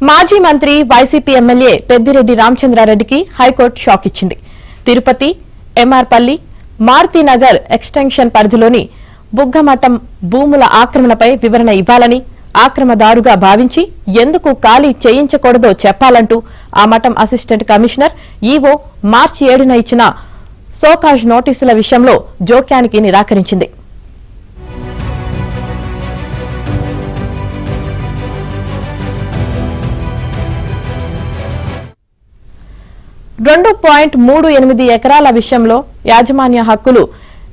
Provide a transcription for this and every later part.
మాజీ మంత్రి YCP MLA Peddireddy రామచంద్రారెడ్డికి high court shock ఇచ్చింది. తిరుపతి, ఎంఆర్పల్లి, మారుతినగర్ ఎక్స్టెన్షన్ పరిధిలోని బుగ్గమఠం భూముల ఆక్రమణపై వివరణ ఇవ్వాలని, ఆక్రమదారుగా భావించి ఎందుకు ఖాళీ చేయించకూడదో చెప్పాలంటూ ఆ మఠం అసిస్టెంట్ కమిషనర్ ఈవో మార్చి 7న ఇచ్చిన సోకాజ్ నోటీసుల విషయంలో జోక్యానికి నిరాకరించింది. 2.38 ఎకరాల విషయంలో యాజమాన్య హక్కులు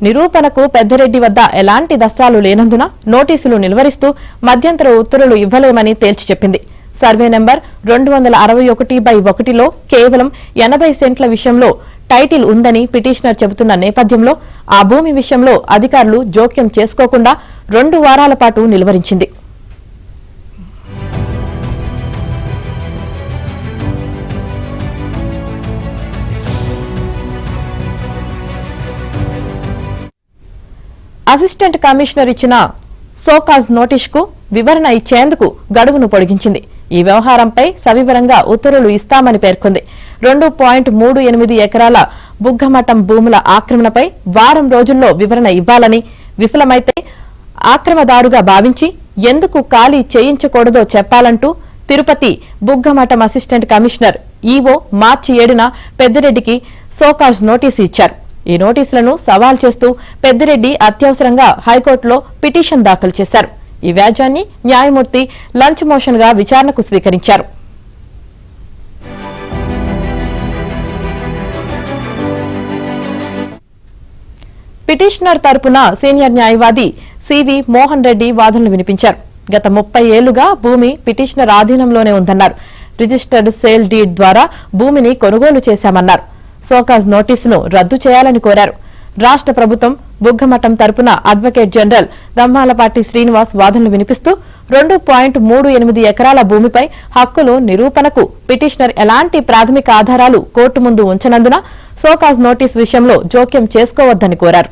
నిరూపణకు పెద్దిరెడ్డి వద్ద ఎలాంటి దస్తాలు లేనందున నోటీసులు నిలువరిస్తూ మధ్యంతర ఉత్తర్వులు ఇవ్వలేమని తేల్చి చెప్పింది. సర్వే నెంబర్ 261/1లో కేవలం 80 సెంట్ల విషయంలో టైటిల్ ఉందని పిటిషనర్ చెబుతున్న నేపథ్యంలో ఆ భూమి విషయంలో అధికారులు జోక్యం చేసుకోకుండా 2 వారాల పాటు నిలువరించింది. అసిస్టెంట్ కమిషనర్ ఇచ్చిన సోకాజ్ నోటీసుకు వివరణ ఇచ్చేందుకు గడువును పొడిగించింది. ఈ వ్యవహారంపై సవివరంగా ఉత్తర్వులు ఇస్తామని పేర్కొంది. 2.38 ఎకరాల బుగ్గమఠం భూముల ఆక్రమణపై వారం రోజుల్లో వివరణ ఇవ్వాలని, విఫలమైతే ఆక్రమదారుగా భావించి ఎందుకు ఖాళీ చేయించకూడదో చెప్పాలంటూ Tirupati Buggamatham assistant commissioner EO మార్చి 7న పెద్దిరెడ్డికి సోకాజ్ నోటీసు ఇచ్చారు. ఈ నోటీసులను సవాల్ చేస్తూ పెద్దిరెడ్డి అత్యవసరంగా హైకోర్టులో పిటిషన్ దాఖలు చేశారు. ఈ వ్యాజ్యాన్ని న్యాయమూర్తి లంచ్ మోషన్ గా విచారణకు స్వీకరించారు. పిటిషనర్ తరపున సీనియర్ న్యాయవాది సివి మోహన్ రెడ్డి వాదనలు వినిపించారు. గత 30 ఏళ్లుగా భూమి పిటిషనర్ ఆధీనంలోనే ఉందన్నారు. రిజిస్టర్డ్ సేల్ డీడ్ ద్వారా భూమిని కొనుగోలు చేశామన్నారు. సోకాజ్ నోటీసును రద్దు చేయాలని కోరారు. రాష్ట్ర ప్రభుత్వం బుగ్గమఠం తరపున అడ్వకేట్ జనరల్ దమ్మాలపాటి శ్రీనివాస్ వాదనలు వినిపిస్తూ 2.38 ఎకరాల భూమిపై హక్కులు నిరూపణకు పిటిషనర్ ఎలాంటి ప్రాథమిక ఆధారాలు కోర్టు ముందు ఉంచనందున సోకాజ్ నోటీసు విషయంలో జోక్యం చేసుకోవద్దని కోరారు.